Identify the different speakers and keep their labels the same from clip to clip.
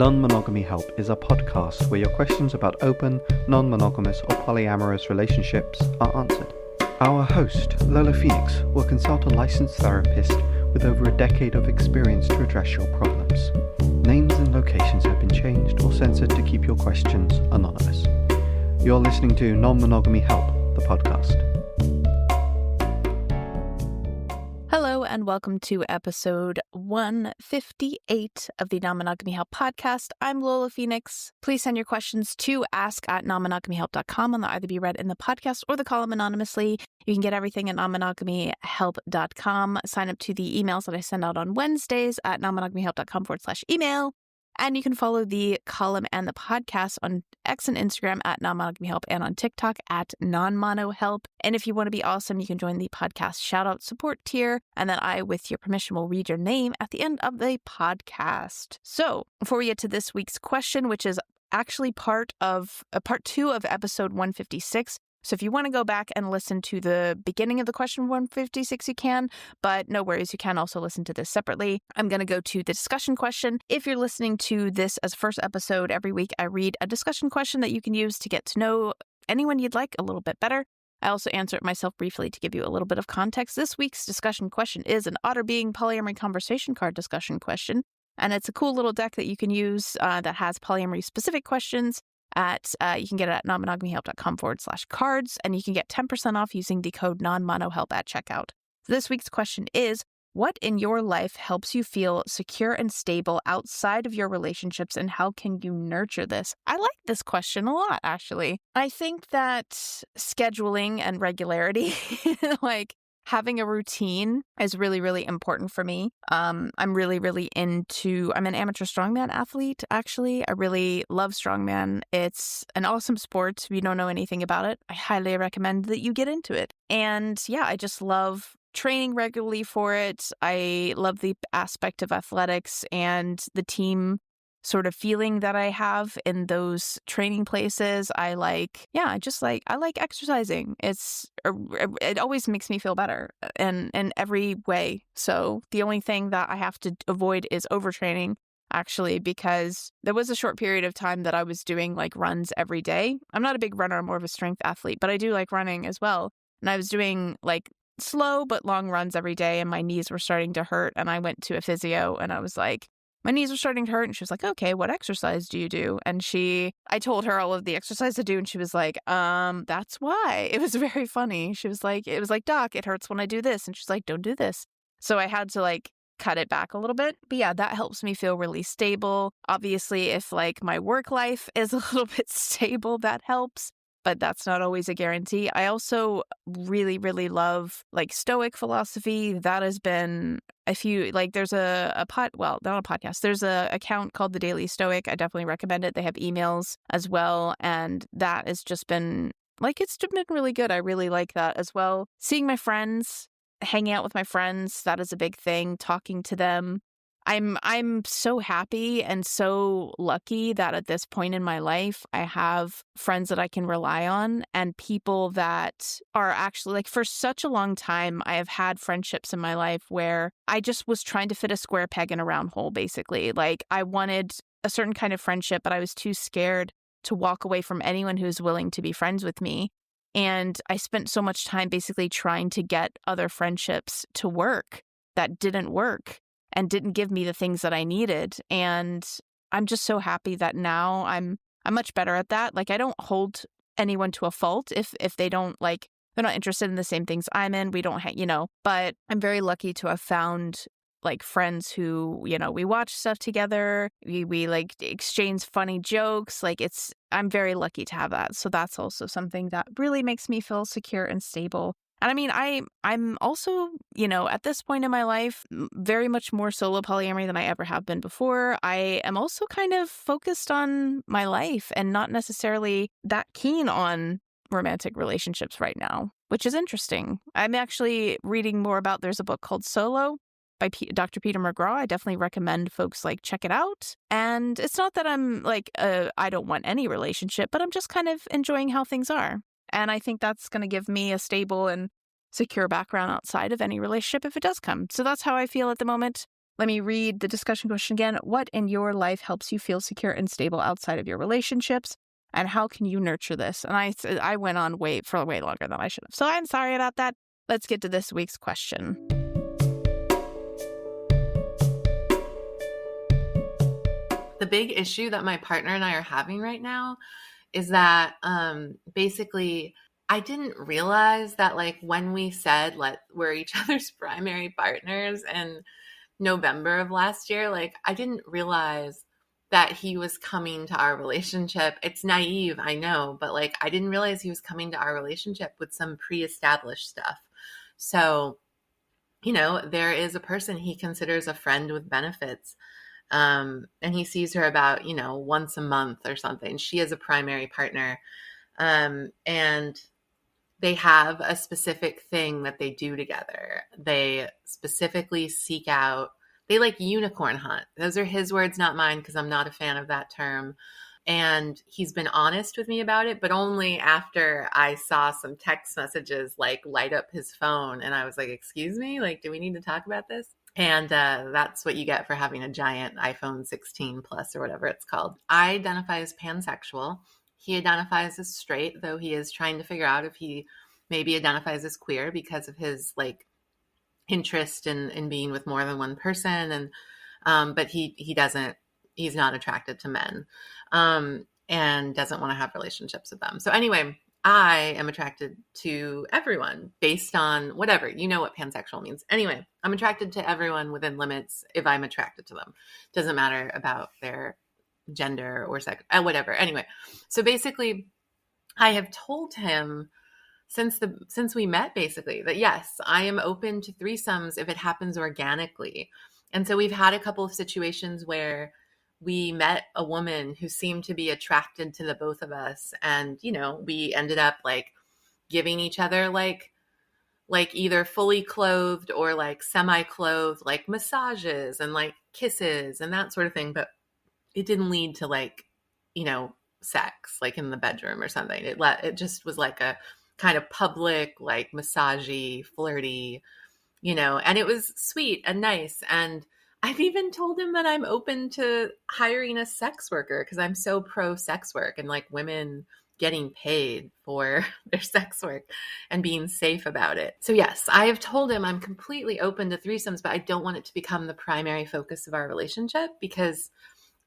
Speaker 1: Non-Monogamy Help is a podcast where your questions about open, non-monogamous or polyamorous relationships are answered. Our host, Lola Phoenix, will consult a licensed therapist with over a decade of experience to address your problems. Names and locations have been changed or censored to keep your questions anonymous. You're listening to Non-Monogamy Help, the podcast.
Speaker 2: Hello and welcome to episode 158 of the Non-Monogamy Help podcast. I'm Lola Phoenix. Please send your questions to ask@nonmonogamyhelp.com and they'll either be read in the podcast or the column anonymously. You can get everything at nonmonogamyhelp.com. Sign up to the emails that I send out on Wednesdays at nonmonogamyhelp.com/email. And you can follow the column and the podcast on X and Instagram at Non-Monogamy Help and on TikTok at Non-Mono-Help. And if you want to be awesome, you can join the podcast shout-out support tier. And then I, with your permission, will read your name at the end of the podcast. So before we get to this week's question, which is actually part two of episode 156, so if you want to go back and listen to the beginning of the question 156, you can, but no worries, you can also listen to this separately. I'm going to go to the discussion question. If you're listening to this as a first episode, every week I read a discussion question that you can use to get to know anyone you'd like a little bit better. I also answer it myself briefly to give you a little bit of context. This week's discussion question is an Otter Being Polyamory conversation card discussion question, and it's a cool little deck that you can use that has polyamory specific questions. You can get it at nonmonogamyhelp.com/cards, and you can get 10% off using the code non-monohelp at checkout. So this week's question is, what in your life helps you feel secure and stable outside of your relationships, and how can you nurture this? I like this question a lot, actually. I think that scheduling and regularity, like having a routine, is really, really important for me. I'm an amateur strongman athlete, actually. I really love strongman. It's an awesome sport. If you don't know anything about it, I highly recommend that you get into it. And yeah, I just love training regularly for it. I love the aspect of athletics and the team sort of feeling that I have in those training places. I like exercising. It always makes me feel better in every way. So the only thing that I have to avoid is overtraining, actually, because there was a short period of time that I was doing like runs every day. I'm not a big runner, I'm more of a strength athlete, but I do like running as well. And I was doing like slow but long runs every day, and my knees were starting to hurt. And I went to a physio and I was like, my knees were starting to hurt, and she was like, okay, what exercise do you do? And I told her all of the exercise to do, and she was like, that's why. It was very funny. She was like, Doc, it hurts when I do this. And she's like, don't do this. So I had to like cut it back a little bit. But yeah, that helps me feel really stable. Obviously, if like my work life is a little bit stable, that helps. But that's not always a guarantee. I also really, really love like Stoic philosophy. That has been there's not a podcast. There's a account called The Daily Stoic. I definitely recommend it. They have emails as well. And that has just been it's been really good. I really like that as well. Seeing my friends, hanging out with my friends, that is a big thing. Talking to them. I'm so happy and so lucky that at this point in my life, I have friends that I can rely on and people that are actually like, for such a long time, I have had friendships in my life where I just was trying to fit a square peg in a round hole, basically. Like I wanted a certain kind of friendship, but I was too scared to walk away from anyone who was willing to be friends with me. And I spent so much time basically trying to get other friendships to work that didn't work and didn't give me the things that I needed. And I'm just so happy that now I'm much better at that. Like I don't hold anyone to a fault if they don't they're not interested in the same things I'm in. We don't, but I'm very lucky to have found like friends who, we watch stuff together. We like exchange funny jokes. I'm very lucky to have that. So that's also something that really makes me feel secure and stable. And I mean, I'm also, at this point in my life, very much more solo polyamory than I ever have been before. I am also kind of focused on my life and not necessarily that keen on romantic relationships right now, which is interesting. I'm actually reading more about, there's a book called Solo by Dr. Peter McGraw. I definitely recommend folks check it out. And it's not that I'm I don't want any relationship, but I'm just kind of enjoying how things are. And I think that's going to give me a stable and secure background outside of any relationship if it does come. So that's how I feel at the moment. Let me read the discussion question again. What in your life helps you feel secure and stable outside of your relationships? And how can you nurture this? And I went on for way longer than I should have. So I'm sorry about that. Let's get to this week's question.
Speaker 3: The big issue that my partner and I are having right now is that basically I didn't realize that like when we said we're each other's primary partners in November of last year, like I didn't realize that he was coming to our relationship. It's naive, I know, but like I didn't realize he was coming to our relationship with some pre-established stuff. So, there is a person he considers a friend with benefits. And he sees her about, once a month or something. She is a primary partner. And they have a specific thing that they do together. They specifically seek out, they like unicorn hunt. Those are his words, not mine, because I'm not a fan of that term. And he's been honest with me about it, but only after I saw some text messages like light up his phone. And I was like, excuse me, like, do we need to talk about this? And that's what you get for having a giant iPhone 16 Plus or whatever it's called. I identify as pansexual. He identifies as straight, though he is trying to figure out if he maybe identifies as queer because of his like interest in being with more than one person. And but he's not attracted to men and doesn't want to have relationships with them. So anyway, I am attracted to everyone based on whatever, what pansexual means. Anyway, I'm attracted to everyone within limits if I'm attracted to them. Doesn't matter about their gender or sex, whatever. Anyway, so basically I have told him since we met basically that yes, I am open to threesomes if it happens organically. And so we've had a couple of situations where we met a woman who seemed to be attracted to the both of us. And, we ended up like giving each other like either fully clothed or like semi-clothed, like massages and like kisses and that sort of thing. But it didn't lead to like, sex, like in the bedroom or something. It just was like a kind of public, like massagey, flirty, and it was sweet and nice. And I've even told him that I'm open to hiring a sex worker because I'm so pro sex work and like women getting paid for their sex work and being safe about it. So yes, I have told him I'm completely open to threesomes, but I don't want it to become the primary focus of our relationship because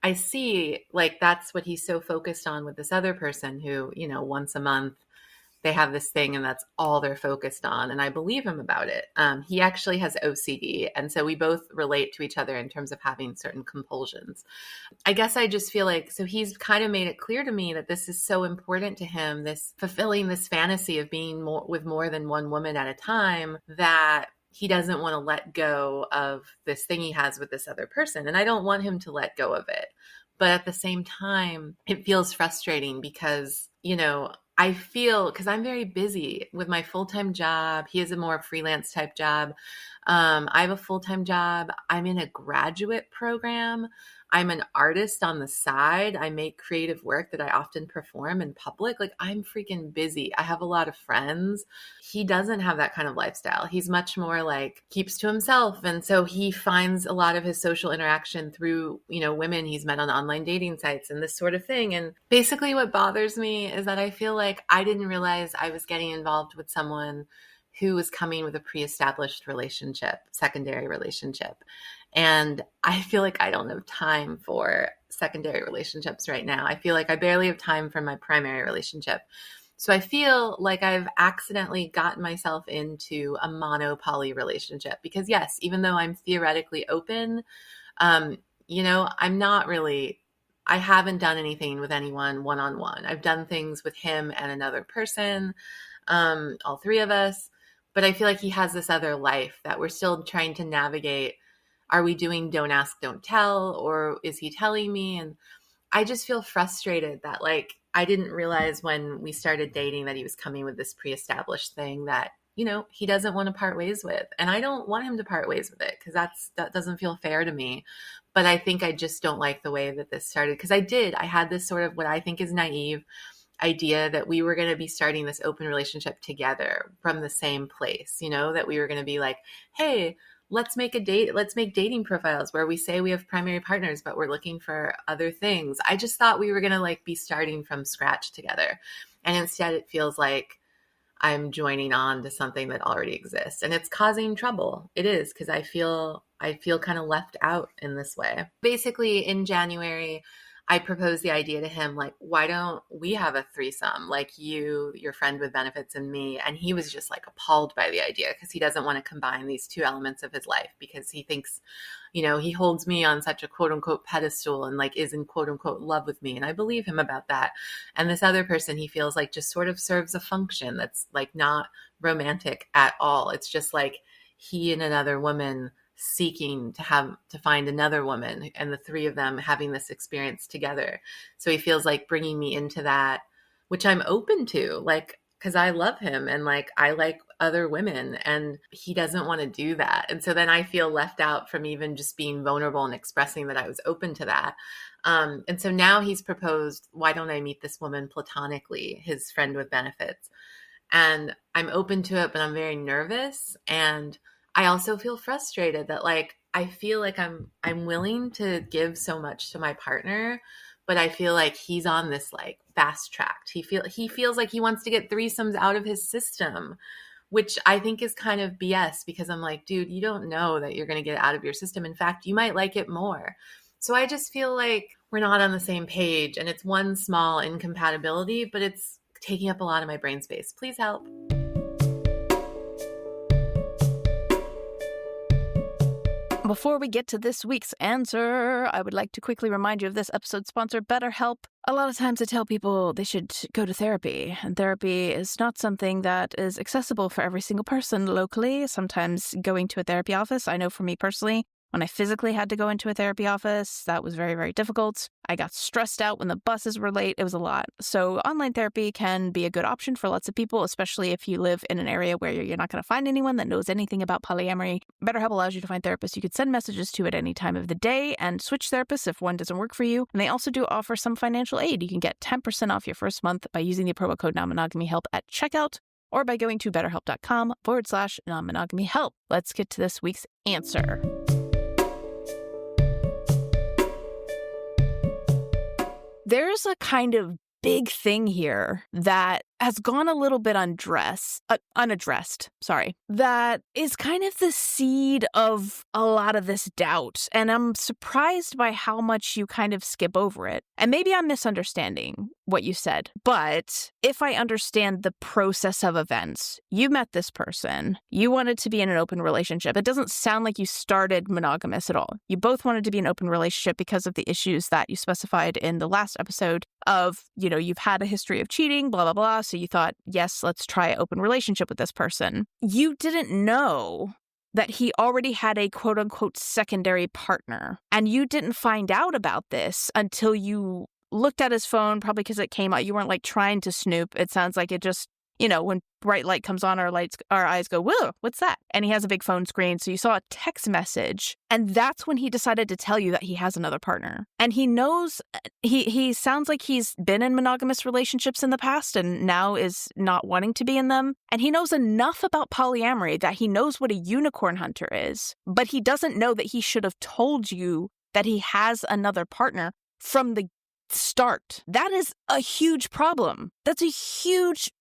Speaker 3: I see like that's what he's so focused on with this other person who, once a month they have this thing and that's all they're focused on. And I believe him about it. He actually has OCD. And so we both relate to each other in terms of having certain compulsions. I guess I just feel like, so he's kind of made it clear to me that this is so important to him, this fulfilling this fantasy of being with more than one woman at a time, that he doesn't want to let go of this thing he has with this other person. And I don't want him to let go of it. But at the same time, it feels frustrating because, I feel, because I'm very busy with my full-time job. He has a more freelance type job. I have a full-time job. I'm in a graduate program. I'm an artist on the side. I make creative work that I often perform in public. Like I'm freaking busy. I have a lot of friends. He doesn't have that kind of lifestyle. He's much more like keeps to himself. And so he finds a lot of his social interaction through, women he's met on online dating sites and this sort of thing. And basically what bothers me is that I feel like I didn't realize I was getting involved with someone who was coming with a pre-established relationship, secondary relationship. And I feel like I don't have time for secondary relationships right now. I feel like I barely have time for my primary relationship. So I feel like I've accidentally gotten myself into a mono-poly relationship because yes, even though I'm theoretically open, I'm not really, I haven't done anything with anyone one-on-one. I've done things with him and another person, all three of us. But I feel like he has this other life that we're still trying to navigate. Are we doing don't ask, don't tell, or is he telling me? And I just feel frustrated that like, I didn't realize when we started dating that he was coming with this pre-established thing that, he doesn't want to part ways with. And I don't want him to part ways with it because that doesn't feel fair to me. But I think I just don't like the way that this started because I had this sort of what I think is naive idea that we were going to be starting this open relationship together from the same place, that we were going to be like, hey, let's make dating profiles where we say we have primary partners, but we're looking for other things. I just thought we were going to like be starting from scratch together. And instead it feels like I'm joining on to something that already exists, and it's causing trouble. It is, because I feel kind of left out in this way. Basically, in January, I proposed the idea to him, like, why don't we have a threesome? Like you, your friend with benefits, and me. And he was just like appalled by the idea, because he doesn't want to combine these two elements of his life, because he thinks, he holds me on such a quote unquote pedestal and like is in quote unquote love with me. And I believe him about that. And this other person, he feels like just sort of serves a function that's like not romantic at all. It's just like he and another woman seeking to find another woman, and the three of them having this experience together. So he feels like bringing me into that, which I'm open to, like, because I love him and like I like other women, and he doesn't want to do that. And so then I feel left out from even just being vulnerable and expressing that I was open to that. And so now he's proposed, why don't I meet this woman platonically, his friend with benefits? And I'm open to it, but I'm very nervous. And I also feel frustrated that like, I feel like I'm willing to give so much to my partner, but I feel like he's on this like fast track. He feels like he wants to get threesomes out of his system, which I think is kind of BS, because I'm like, dude, you don't know that you're going to get it out of your system. In fact, you might like it more. So I just feel like we're not on the same page, and it's one small incompatibility, but it's taking up a lot of my brain space. Please help.
Speaker 2: Before we get to this week's answer, I would like to quickly remind you of this episode's sponsor, BetterHelp. A lot of times I tell people they should go to therapy, and therapy is not something that is accessible for every single person locally. Sometimes going to a therapy office, I know for me personally, when I physically had to go into a therapy office, that was very, very difficult. I got stressed out when the buses were late. It was a lot. So online therapy can be a good option for lots of people, especially if you live in an area where you're not going to find anyone that knows anything about polyamory. BetterHelp allows you to find therapists you could send messages to at any time of the day and switch therapists if one doesn't work for you. And they also do offer some financial aid. You can get 10% off your first month by using the promo code Non-Monogamy Help at checkout, or by going to betterhelp.com/non-monogamy help. Let's get to this week's answer. There's a kind of big thing here that has gone a little bit unaddressed, that is kind of the seed of a lot of this doubt. And I'm surprised by how much you kind of skip over it. And maybe I'm misunderstanding what you said, but if I understand the process of events, you met this person, you wanted to be in an open relationship. It doesn't sound like you started monogamous at all. You both wanted to be in an open relationship because of the issues that you specified in the last episode of, you've had a history of cheating, blah, blah, blah. So you thought, yes, let's try an open relationship with this person. You didn't know that he already had a quote unquote secondary partner. And you didn't find out about this until you looked at his phone, probably because it came out. You weren't like trying to snoop. It sounds like it just, when bright light comes on, our eyes go, whoa, what's that? And he has a big phone screen. So you saw a text message. And that's when he decided to tell you that he has another partner. And he knows, he sounds like he's been in monogamous relationships in the past and now is not wanting to be in them. And he knows enough about polyamory that he knows what a unicorn hunter is. But he doesn't know that he should have told you that he has another partner from the start. That is a huge problem. That's a huge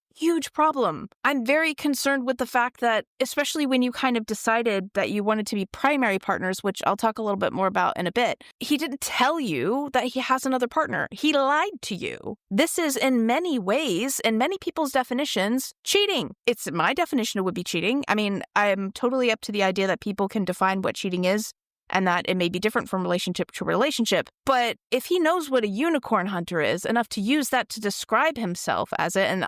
Speaker 2: problem. I'm very concerned with the fact that, especially when you kind of decided that you wanted to be primary partners, which I'll talk a little bit more about in a bit, he didn't tell you that he has another partner. He lied to you. This is in many ways, in many people's definitions, cheating. It's my definition it would be cheating. I mean, I'm totally up to the idea that people can define what cheating is, and that it may be different from relationship to relationship. But if he knows what a unicorn hunter is, enough to use that to describe himself as it, and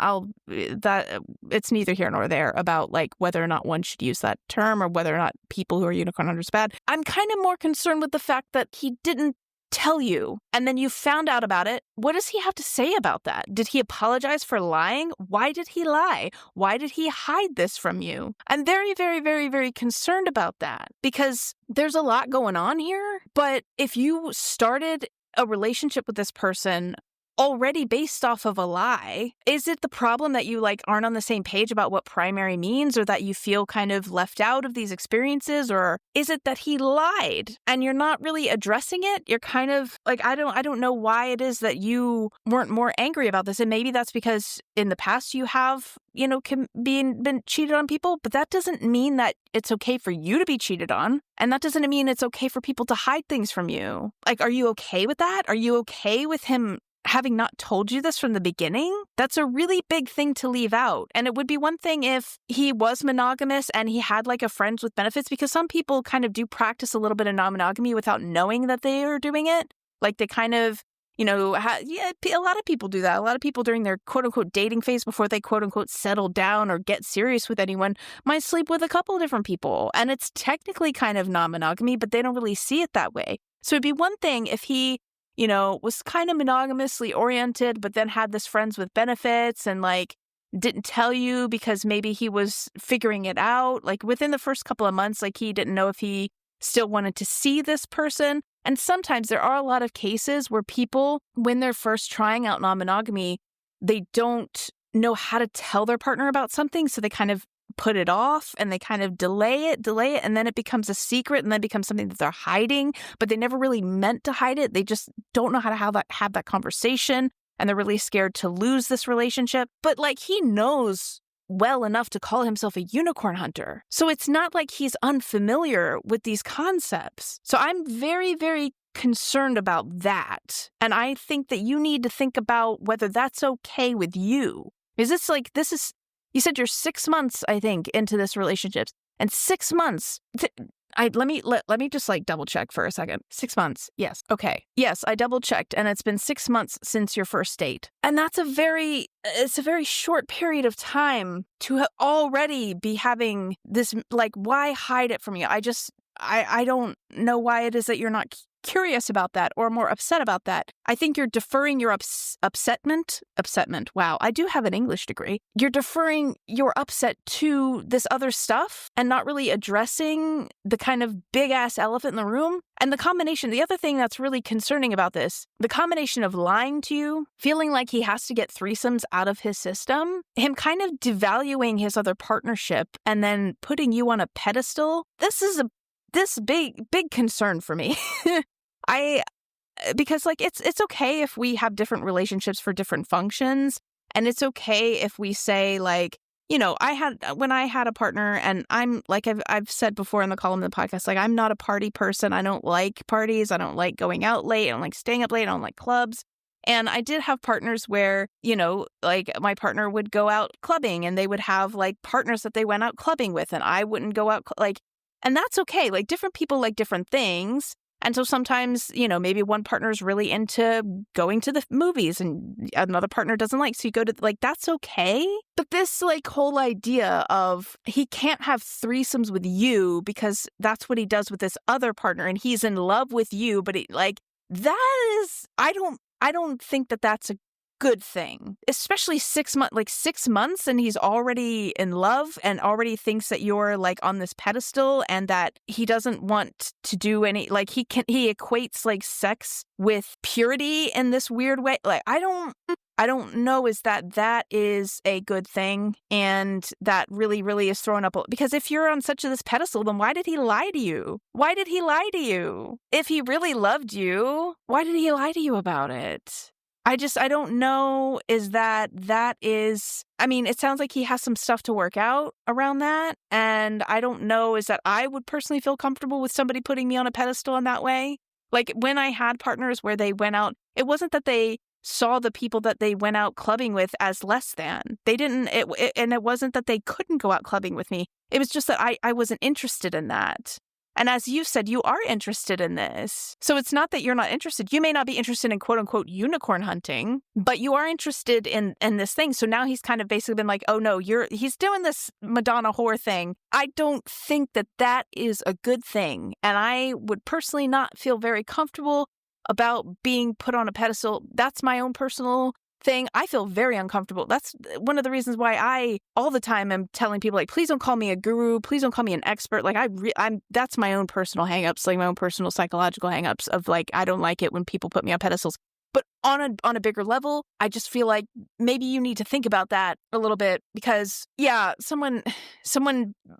Speaker 2: it's neither here nor there about like whether or not one should use that term or whether or not people who are unicorn hunters bad. I'm kind of more concerned with the fact that he didn't tell you, and then you found out about it. What does he have to say about that? Did he apologize for lying? Why did he lie? Why did he hide this from you? I'm very, very, very, very concerned about that, because there's a lot going on here. But if you started a relationship with this person already based off of a lie. Is it the problem that you like aren't on the same page about what primary means, or that you feel kind of left out of these experiences? Or is it that he lied and you're not really addressing it? You're kind of like, I don't know why it is that you weren't more angry about this. And maybe that's because in the past you have, been cheated on people, but that doesn't mean that it's okay for you to be cheated on. And that doesn't mean it's okay for people to hide things from you. Like, are you okay with that? Are you okay with him having not told you this from the beginning? That's a really big thing to leave out. And it would be one thing if he was monogamous and he had like a friends with benefits, because some people kind of do practice a little bit of non-monogamy without knowing that they are doing it. Like they kind of, a lot of people do that. A lot of people during their quote unquote dating phase before they quote unquote settle down or get serious with anyone might sleep with a couple of different people. And it's technically kind of non-monogamy, but they don't really see it that way. So it'd be one thing if he was kind of monogamously oriented, but then had this friends with benefits and like didn't tell you because maybe he was figuring it out. Like within the first couple of months, like he didn't know if he still wanted to see this person. And sometimes there are a lot of cases where people, when they're first trying out non-monogamy, they don't know how to tell their partner about something. So they kind of put it off and they kind of delay it, and then it becomes a secret and then becomes something that they're hiding, but they never really meant to hide it. They just don't know how to have that conversation, and they're really scared to lose this relationship. But like he knows well enough to call himself a unicorn hunter. So it's not like he's unfamiliar with these concepts. So I'm very, very concerned about that. And I think that you need to think about whether that's okay with you. Is this like, you said you're 6 months, I think, into this relationship, and 6 months. Let me just like double check for a second. 6 months. Yes. Okay. Yes, I double checked, and it's been 6 months since your first date, and it's a very short period of time to already be having this. Like, why hide it from you? I don't know why it is that you're not curious about that or more upset about that. I think you're deferring your upsetment. Wow, I do have an English degree. You're deferring your upset to this other stuff and not really addressing the kind of big ass elephant in the room. And the other thing that's really concerning about this, the combination of lying to you, feeling like he has to get threesomes out of his system, him kind of devaluing his other partnership, and then putting you on a pedestal. This big concern for me. Because like it's okay if we have different relationships for different functions, and it's okay if we say like, when I had a partner, and I'm like I've said before in the column of the podcast, like I'm not a party person. I don't like parties. I don't like going out late. I don't like staying up late. I don't like clubs. And I did have partners where, like my partner would go out clubbing, and they would have like partners that they went out clubbing with, and I wouldn't go out and that's okay. Like different people like different things. And so sometimes, maybe one partner is really into going to the movies and another partner doesn't like. So you go to that's okay. But this like whole idea of he can't have threesomes with you because that's what he does with this other partner and he's in love with you. But that is, I don't think that that's a good thing, especially 6 months, 6 months, and he's already in love and already thinks that you're like on this pedestal and that he doesn't want to do any, he equates like sex with purity in this weird way. Like, I don't know is that is a good thing, and that really, really is thrown up. Because if you're on such this pedestal, then why did he lie to you? Why did he lie to you? If he really loved you, why did he lie to you about it? I don't know is that is, I mean, it sounds like he has some stuff to work out around that. And I don't know is that I would personally feel comfortable with somebody putting me on a pedestal in that way. Like when I had partners where they went out, it wasn't that they saw the people that they went out clubbing with as less than. They didn't, and it wasn't that they couldn't go out clubbing with me. It was just that I wasn't interested in that. And as you said, you are interested in this. So it's not that you're not interested. You may not be interested in quote unquote unicorn hunting, but you are interested in this thing. So now he's kind of basically been like, oh no, he's doing this Madonna whore thing. I don't think that is a good thing. And I would personally not feel very comfortable about being put on a pedestal. That's my own personal thing. I feel very uncomfortable. That's one of the reasons why I all the time am telling people like, please don't call me a guru. Please don't call me an expert. Like I'm that's my own personal hangups, like my own personal psychological hangups of like, I don't like it when people put me on pedestals. But on a bigger level, I just feel like maybe you need to think about that a little bit because, yeah, someone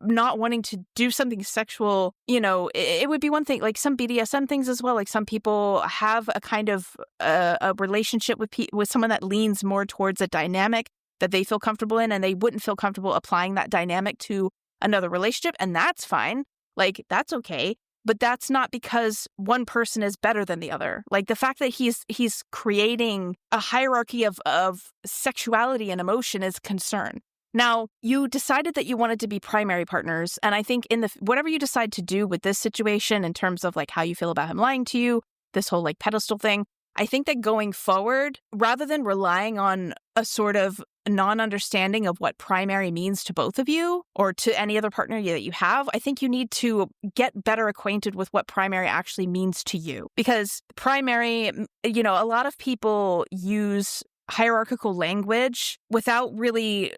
Speaker 2: not wanting to do something sexual, it would be one thing. Like some BDSM things as well. Like some people have a kind of a relationship with someone that leans more towards a dynamic that they feel comfortable in, and they wouldn't feel comfortable applying that dynamic to another relationship, and that's fine. Like that's okay. But that's not because one person is better than the other. Like the fact that he's creating a hierarchy of sexuality and emotion is concern. Now, you decided that you wanted to be primary partners. And I think whatever you decide to do with this situation in terms of like how you feel about him lying to you, this whole like pedestal thing, I think that going forward, rather than relying on a sort of non-understanding of what primary means to both of you or to any other partner that you have, I think you need to get better acquainted with what primary actually means to you. Because primary, a lot of people use hierarchical language without really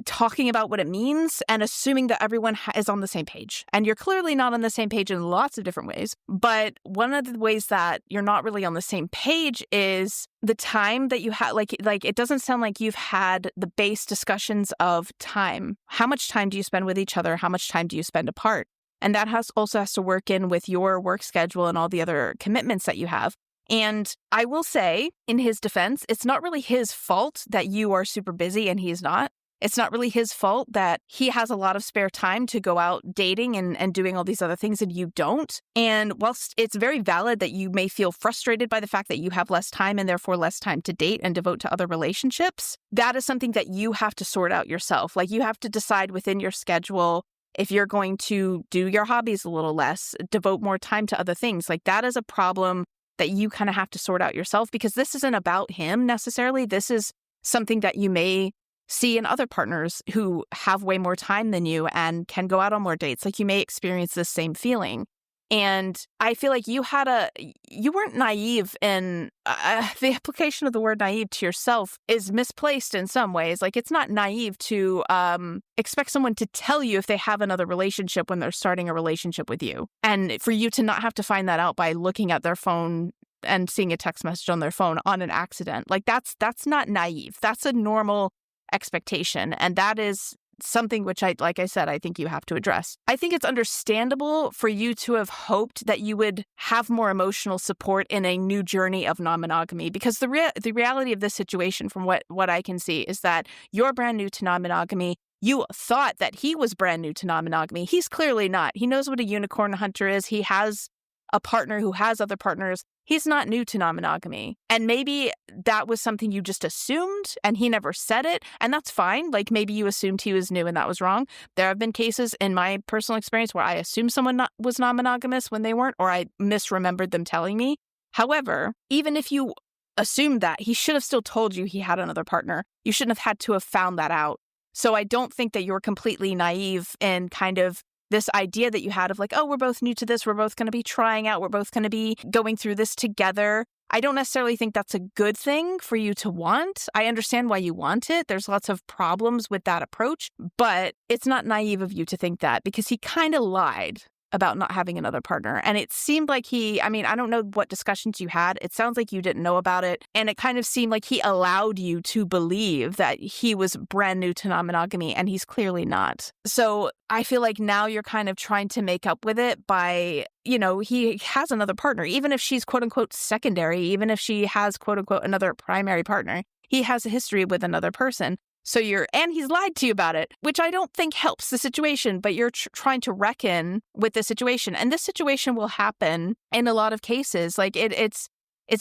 Speaker 2: talking about what it means and assuming that everyone is on the same page. And you're clearly not on the same page in lots of different ways. But one of the ways that you're not really on the same page is the time that you have. Like it doesn't sound like you've had the base discussions of time. How much time do you spend with each other? How much time do you spend apart? And that also has to work in with your work schedule and all the other commitments that you have. And I will say, in his defense, it's not really his fault that you are super busy and he's not. It's not really his fault that he has a lot of spare time to go out dating and doing all these other things and you don't. And whilst it's very valid that you may feel frustrated by the fact that you have less time and therefore less time to date and devote to other relationships, that is something that you have to sort out yourself. Like you have to decide within your schedule if you're going to do your hobbies a little less, devote more time to other things. Like that is a problem that you kind of have to sort out yourself, because this isn't about him necessarily. This is something that you may see in other partners who have way more time than you and can go out on more dates. Like you may experience this same feeling. And I feel like you weren't naive in the application of the word naive to yourself is misplaced in some ways. Like it's not naive to expect someone to tell you if they have another relationship when they're starting a relationship with you. And for you to not have to find that out by looking at their phone and seeing a text message on their phone on an accident. Like that's not naive. That's a normal expectation. And that is something which like I said, I think you have to address. I think it's understandable for you to have hoped that you would have more emotional support in a new journey of non-monogamy, because the reality of this situation, from what I can see, is that you're brand new to non-monogamy. You thought that he was brand new to non-monogamy. He's clearly not. He knows what a unicorn hunter is. He has a partner who has other partners. He's not new to non-monogamy. And maybe that was something you just assumed and he never said it. And that's fine. Like maybe you assumed he was new and that was wrong. There have been cases in my personal experience where I assumed someone was non-monogamous when they weren't, or I misremembered them telling me. However, even if you assumed that, he should have still told you he had another partner. You shouldn't have had to have found that out. So I don't think that you're completely naive in kind of this idea that you had of like, oh, we're both new to this. We're both going to be trying out. We're both going to be going through this together. I don't necessarily think that's a good thing for you to want. I understand why you want it. There's lots of problems with that approach, but it's not naive of you to think that, because he kind of lied about not having another partner. And it seemed like I don't know what discussions you had. It sounds like you didn't know about it. And it kind of seemed like he allowed you to believe that he was brand new to non-monogamy, and he's clearly not. So I feel like now you're kind of trying to make up with it by, he has another partner, even if she's quote unquote secondary, even if she has quote unquote another primary partner, he has a history with another person. So and he's lied to you about it, which I don't think helps the situation, but you're trying to reckon with the situation. And this situation will happen in a lot of cases. Like it's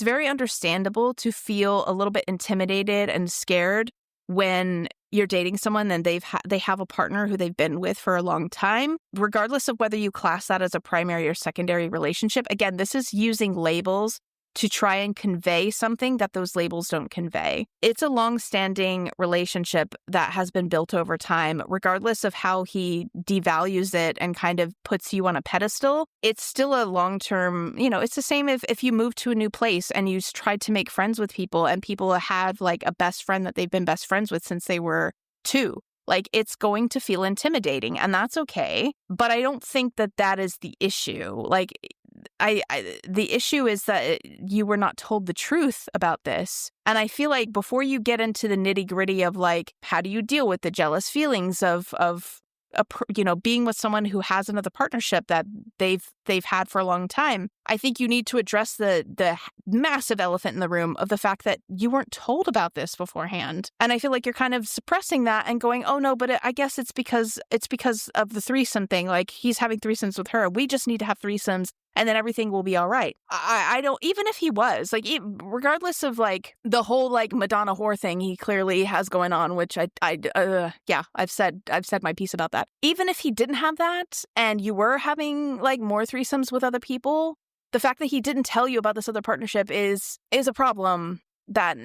Speaker 2: very understandable to feel a little bit intimidated and scared when you're dating someone and they have a partner who they've been with for a long time, regardless of whether you class that as a primary or secondary relationship. Again, this is using labels to try and convey something that those labels don't convey. It's a long-standing relationship that has been built over time, regardless of how he devalues it and kind of puts you on a pedestal. It's still a long-term, it's the same if you move to a new place and you tried to make friends with people and people have like a best friend that they've been best friends with since they were 2. Like, it's going to feel intimidating, and that's okay. But I don't think that is the issue. Like, the issue is that you were not told the truth about this. And I feel like before you get into the nitty gritty of like, how do you deal with the jealous feelings of being with someone who has another partnership that they've had for a long time, I think you need to address the massive elephant in the room of the fact that you weren't told about this beforehand. And I feel like you're kind of suppressing that and going, oh no, but I guess it's because of the threesome thing. Like, he's having threesomes with her. We just need to have threesomes and then everything will be all right. I don't, even if he was, like, regardless of, like, the whole, like, Madonna whore thing he clearly has going on, which I've said my piece about that. Even if he didn't have that and you were having, like, more threesomes with other people, the fact that he didn't tell you about this other partnership is a problem that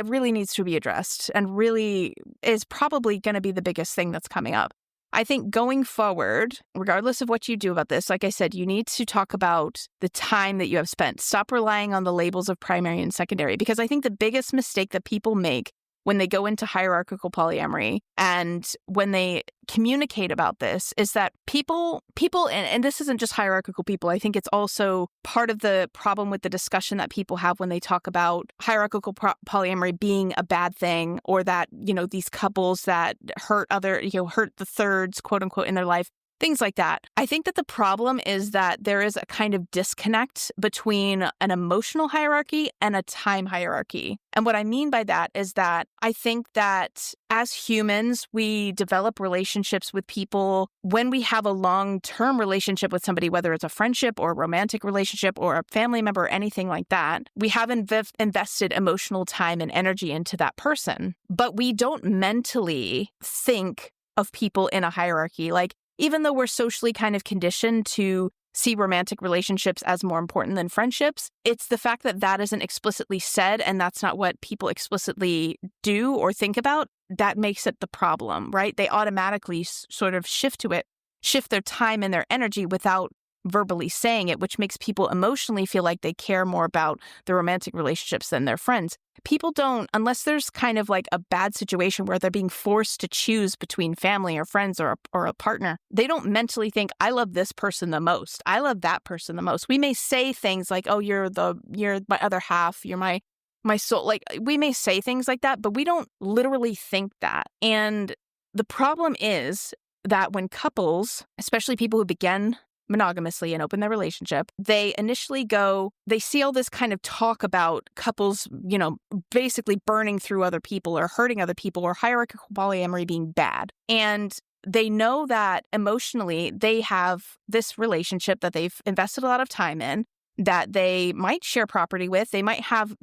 Speaker 2: really needs to be addressed and really is probably going to be the biggest thing that's coming up. I think going forward, regardless of what you do about this, like I said, you need to talk about the time that you have spent. Stop relying on the labels of primary and secondary, because I think the biggest mistake that people make when they go into hierarchical polyamory and when they communicate about this is that people, and this isn't just hierarchical people, I think it's also part of the problem with the discussion that people have when they talk about hierarchical polyamory being a bad thing, or that, these couples that hurt the thirds, quote unquote, in their life. Things like that. I think that the problem is that there is a kind of disconnect between an emotional hierarchy and a time hierarchy. And what I mean by that is that I think that as humans, we develop relationships with people when we have a long-term relationship with somebody, whether it's a friendship or a romantic relationship or a family member or anything like that. We have invested emotional time and energy into that person, but we don't mentally think of people in a hierarchy. Like, even though we're socially kind of conditioned to see romantic relationships as more important than friendships, it's the fact that that isn't explicitly said and that's not what people explicitly do or think about that makes it the problem, right? They automatically sort of shift their time and their energy without verbally saying it, which makes people emotionally feel like they care more about the romantic relationships than their friends. People don't, unless there's kind of like a bad situation where they're being forced to choose between family or friends or a partner, they don't mentally think, I love this person the most. I love that person the most. We may say things like, oh, you're my other half, you're my soul. Like, we may say things like that, but we don't literally think that. And the problem is that when couples, especially people who begin monogamously and open their relationship, they initially they see all this kind of talk about couples, basically burning through other people or hurting other people or hierarchical polyamory being bad. And they know that emotionally they have this relationship that they've invested a lot of time in, that they might share property with, they might have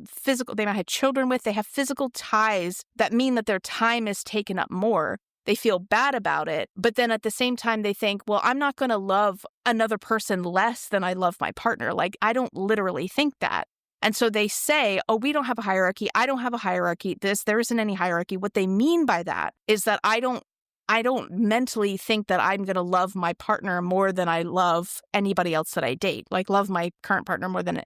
Speaker 2: children with, they have physical ties that mean that their time is taken up more. They feel bad about it, but then at the same time, they think, well, I'm not going to love another person less than I love my partner. Like, I don't literally think that. And so they say, oh, we don't have a hierarchy. I don't have a hierarchy. There isn't any hierarchy. What they mean by that is that I don't mentally think that I'm going to love my partner more than I love anybody else that I date, like love my current partner more than,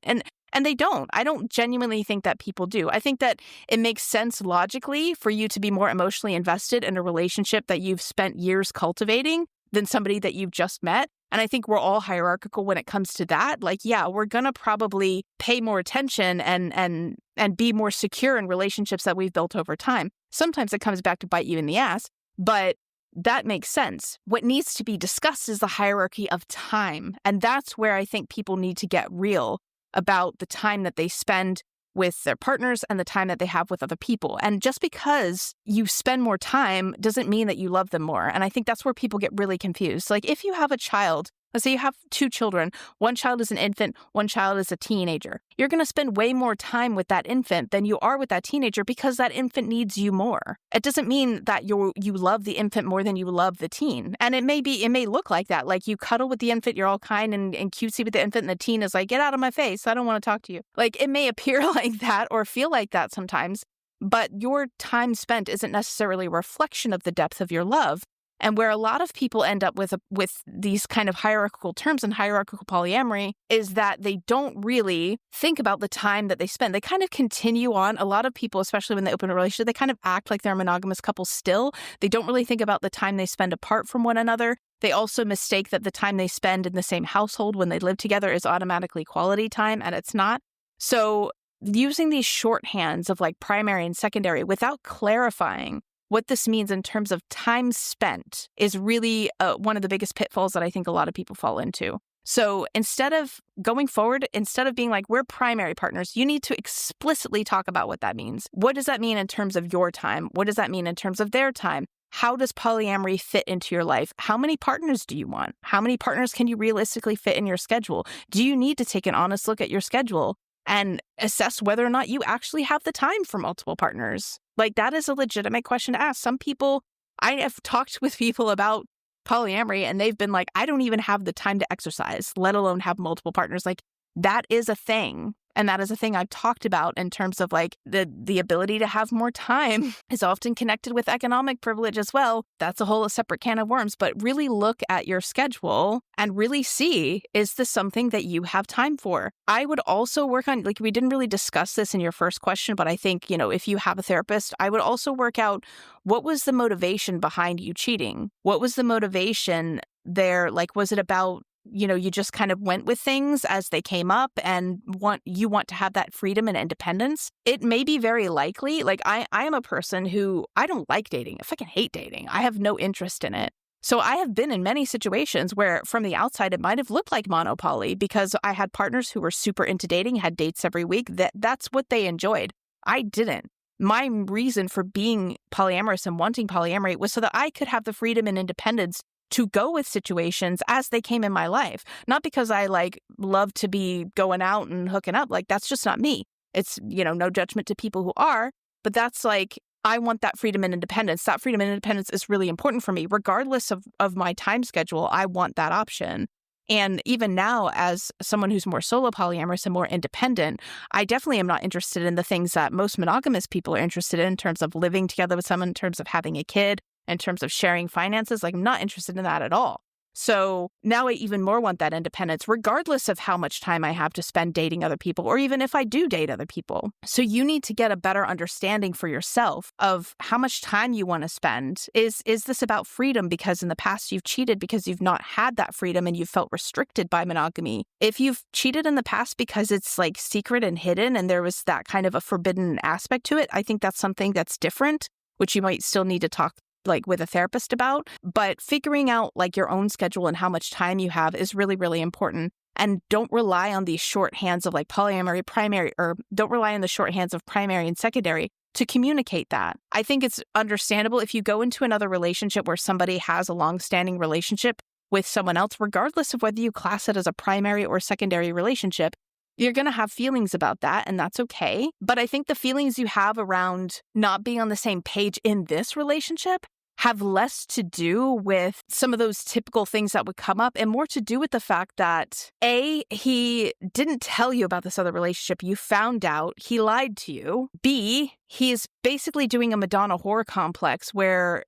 Speaker 2: and they don't. I don't genuinely think that people do. I think that it makes sense logically for you to be more emotionally invested in a relationship that you've spent years cultivating than somebody that you've just met. And I think we're all hierarchical when it comes to that. Like, yeah, we're going to probably pay more attention and be more secure in relationships that we've built over time. Sometimes it comes back to bite you in the ass, but that makes sense. What needs to be discussed is the hierarchy of time. And that's where I think people need to get real about the time that they spend with their partners and the time that they have with other people. And just because you spend more time doesn't mean that you love them more. And I think that's where people get really confused. Like, if you have a child, let's say you have two children, one child is an infant, one child is a teenager. You're going to spend way more time with that infant than you are with that teenager because that infant needs you more. It doesn't mean that you love the infant more than you love the teen. And it may look like that. Like, you cuddle with the infant, you're all kind and cutesy with the infant, and the teen is like, get out of my face, I don't want to talk to you. Like, it may appear like that or feel like that sometimes, but your time spent isn't necessarily a reflection of the depth of your love. And where a lot of people end up with these kind of hierarchical terms and hierarchical polyamory is that they don't really think about the time that they spend. They kind of continue on. A lot of people, especially when they open a relationship, they kind of act like they're a monogamous couple still. They don't really think about the time they spend apart from one another. They also mistake that the time they spend in the same household when they live together is automatically quality time, and it's not. So using these shorthands of like primary and secondary without clarifying what this means in terms of time spent is really one of the biggest pitfalls that I think a lot of people fall into. So instead of going forward, instead of being like, we're primary partners, you need to explicitly talk about what that means. What does that mean in terms of your time? What does that mean in terms of their time? How does polyamory fit into your life? How many partners do you want? How many partners can you realistically fit in your schedule? Do you need to take an honest look at your schedule and assess whether or not you actually have the time for multiple partners? Like, that is a legitimate question to ask. Some people, I have talked with people about polyamory and they've been like, I don't even have the time to exercise, let alone have multiple partners. Like, that is a thing. And that is a thing I've talked about in terms of like the ability to have more time is often connected with economic privilege as well. That's a whole separate can of worms, but really look at your schedule and really see, is this something that you have time for? I would also work on, like, we didn't really discuss this in your first question, but I think, you know, if you have a therapist, I would also work out what was the motivation behind you cheating? What was the motivation there? Like, was it about, you know, you just kind of went with things as they came up and you want to have that freedom and independence? It may be very likely. Like, I am a person who, I don't like dating. I fucking hate dating. I have no interest in it. So I have been in many situations where from the outside, it might have looked like monopoly because I had partners who were super into dating, had dates every week. That's what they enjoyed. I didn't. My reason for being polyamorous and wanting polyamory was so that I could have the freedom and independence to go with situations as they came in my life. Not because I like love to be going out and hooking up. Like, that's just not me. It's, you know, no judgment to people who are, but that's like, I want that freedom and independence. That freedom and independence is really important for me. Regardless of my time schedule, I want that option. And even now, as someone who's more solo polyamorous and more independent, I definitely am not interested in the things that most monogamous people are interested in terms of living together with someone, in terms of having a kid, in terms of sharing finances. Like, I'm not interested in that at all. So now I even more want that independence, regardless of how much time I have to spend dating other people, or even if I do date other people. So you need to get a better understanding for yourself of how much time you want to spend. Is this about freedom because in the past you've cheated because you've not had that freedom and you felt restricted by monogamy? If you've cheated in the past because it's like secret and hidden and there was that kind of a forbidden aspect to it, I think that's something that's different, which you might still need to talk like with a therapist about. But figuring out like your own schedule and how much time you have is really, really important. And don't rely on these shorthands of like polyamory, primary, or don't rely on the shorthands of primary and secondary to communicate that. I think it's understandable if you go into another relationship where somebody has a long-standing relationship with someone else, regardless of whether you class it as a primary or secondary relationship, you're going to have feelings about that, and that's okay. But I think the feelings you have around not being on the same page in this relationship have less to do with some of those typical things that would come up and more to do with the fact that, A, he didn't tell you about this other relationship. You found out. He lied to you. B, he's basically doing a Madonna whore complex where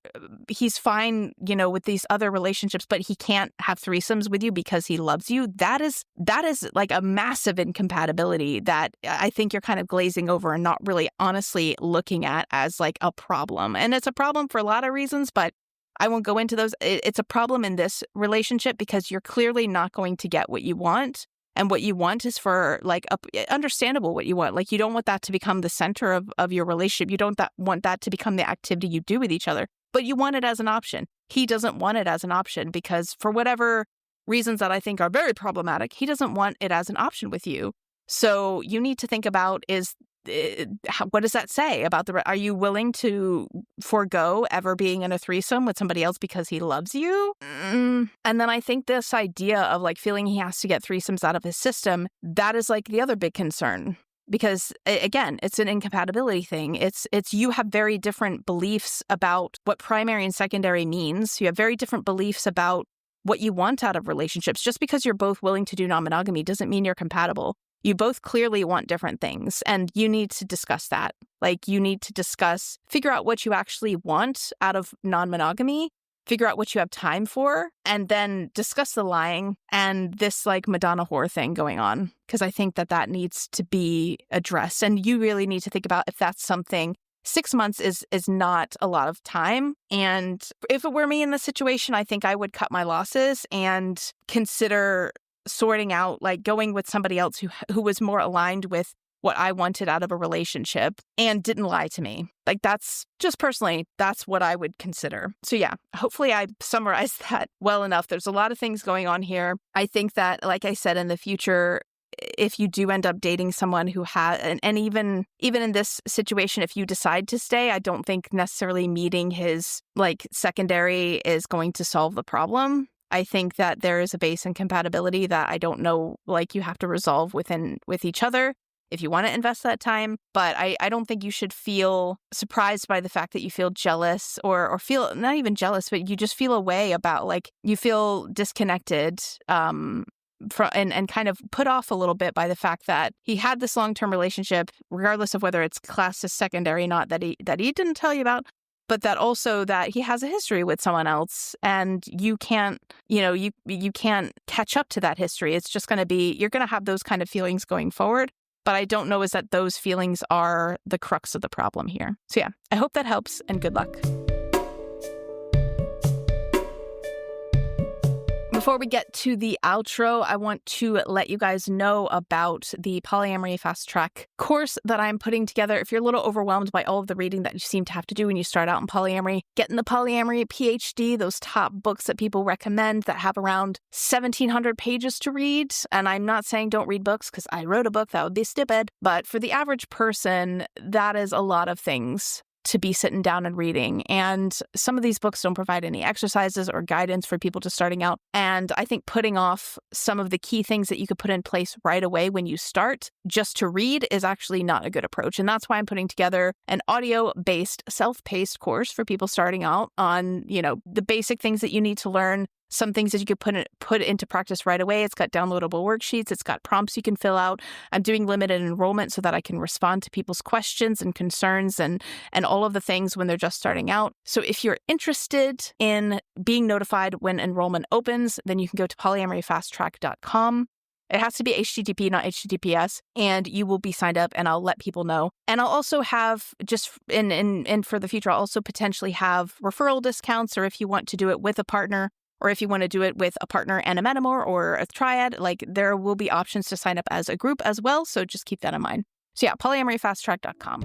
Speaker 2: he's fine, you know, with these other relationships, but he can't have threesomes with you because he loves you. That is like a massive incompatibility that I think you're kind of glazing over and not really honestly looking at as like a problem. And it's a problem for a lot of reasons, but I won't go into those. It's a problem in this relationship because you're clearly not going to get what you want. And what you want is for like understandable what you want. Like, you don't want that to become the center of your relationship. You don't want that to become the activity you do with each other, but you want it as an option. He doesn't want it as an option because for whatever reasons that I think are very problematic, he doesn't want it as an option with you. So you need to think about what does that say about are you willing to forego ever being in a threesome with somebody else because he loves you? And then I think this idea of like feeling he has to get threesomes out of his system, that is like the other big concern. Because again, it's an incompatibility thing. It's you have very different beliefs about what primary and secondary means. You have very different beliefs about what you want out of relationships. Just because you're both willing to do non-monogamy doesn't mean you're compatible. You both clearly want different things, and you need to discuss that. Like, you need to figure out what you actually want out of non-monogamy figure out what you have time for, and then discuss the lying and this like Madonna whore thing going on. Because I think that needs to be addressed. And you really need to think about if that's something. 6 months is not a lot of time. And if it were me in this situation, I think I would cut my losses and consider sorting out, like going with somebody else who was more aligned with what I wanted out of a relationship and didn't lie to me. Like that's just personally, that's what I would consider. So yeah, hopefully I summarized that well enough. There's a lot of things going on here. I think that, like I said, in the future, if you do end up dating someone who has, and even in this situation, if you decide to stay, I don't think necessarily meeting his like secondary is going to solve the problem. I think that there is a base incompatibility that I don't know, like you have to resolve with each other if you want to invest that time. But I don't think you should feel surprised by the fact that you feel jealous or feel not even jealous, but you just feel a way about like you feel disconnected and kind of put off a little bit by the fact that he had this long-term relationship, regardless of whether it's classed as secondary, not that he didn't tell you about, but that also that he has a history with someone else and you can't, you can't catch up to that history. It's just going to be, you're going to have those kind of feelings going forward. But I don't know is that those feelings are the crux of the problem here. So yeah, I hope that helps and good luck. Before we get to the outro, I want to let you guys know about the Polyamory Fast Track course that I'm putting together. If you're a little overwhelmed by all of the reading that you seem to have to do when you start out in polyamory, getting the Polyamory PhD, those top books that people recommend that have around 1,700 pages to read. And I'm not saying don't read books because I wrote a book, that would be stupid. But for the average person, that is a lot of things to be sitting down and reading. And some of these books don't provide any exercises or guidance for people just starting out. And I think putting off some of the key things that you could put in place right away when you start just to read is actually not a good approach. And that's why I'm putting together an audio-based, self-paced course for people starting out on, the basic things that you need to learn. Some things that you could put into practice right away. It's got downloadable worksheets. It's got prompts you can fill out. I'm doing limited enrollment so that I can respond to people's questions and concerns and all of the things when they're just starting out. So if you're interested in being notified when enrollment opens, then you can go to polyamoryfasttrack.com. It has to be HTTP, not HTTPS, and you will be signed up and I'll let people know. And I'll also have just for the future, I'll also potentially have referral discounts, or if you want to do it with a partner, or if you want to do it with a partner and a metamor or a triad, like there will be options to sign up as a group as well. So just keep that in mind. So yeah, polyamoryfasttrack.com.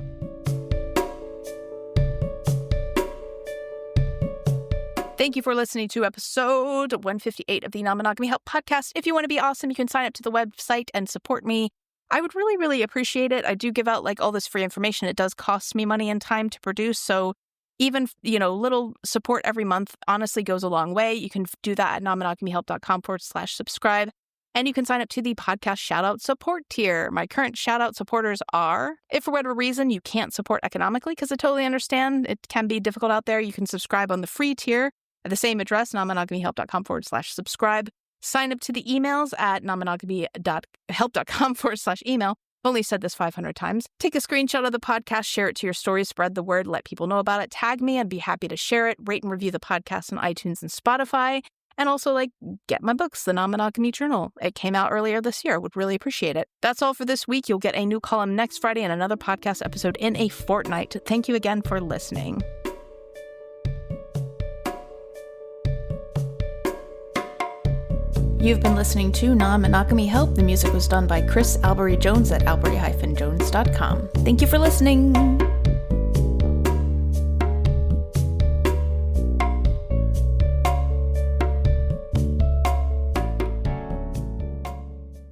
Speaker 2: Thank you for listening to episode 158 of the Non-Monogamy Help podcast. If you want to be awesome, you can sign up to the website and support me. I would really, really appreciate it. I do give out like all this free information. It does cost me money and time to produce. So even, little support every month honestly goes a long way. You can do that at nonmonogamyhelp.com/subscribe. And you can sign up to the podcast shoutout support tier. My current shoutout supporters are, if for whatever reason you can't support economically, because I totally understand it can be difficult out there, you can subscribe on the free tier at the same address, nonmonogamyhelp.com/subscribe. Sign up to the emails at nonmonogamy.help.com/email. I've only said this 500 times. Take a screenshot of the podcast, share it to your stories, spread the word, let people know about it, tag me, I'd be happy to share it, rate and review the podcast on iTunes and Spotify, and also get my books, The Non-Monogamy Journal. It came out earlier this year. Would really appreciate it. That's all for this week. You'll get a new column next Friday and another podcast episode in a fortnight. Thank you again for listening. You've been listening to Non-Monogamy Help. The music was done by Chris Albury-Jones at albury-jones.com. Thank you for listening.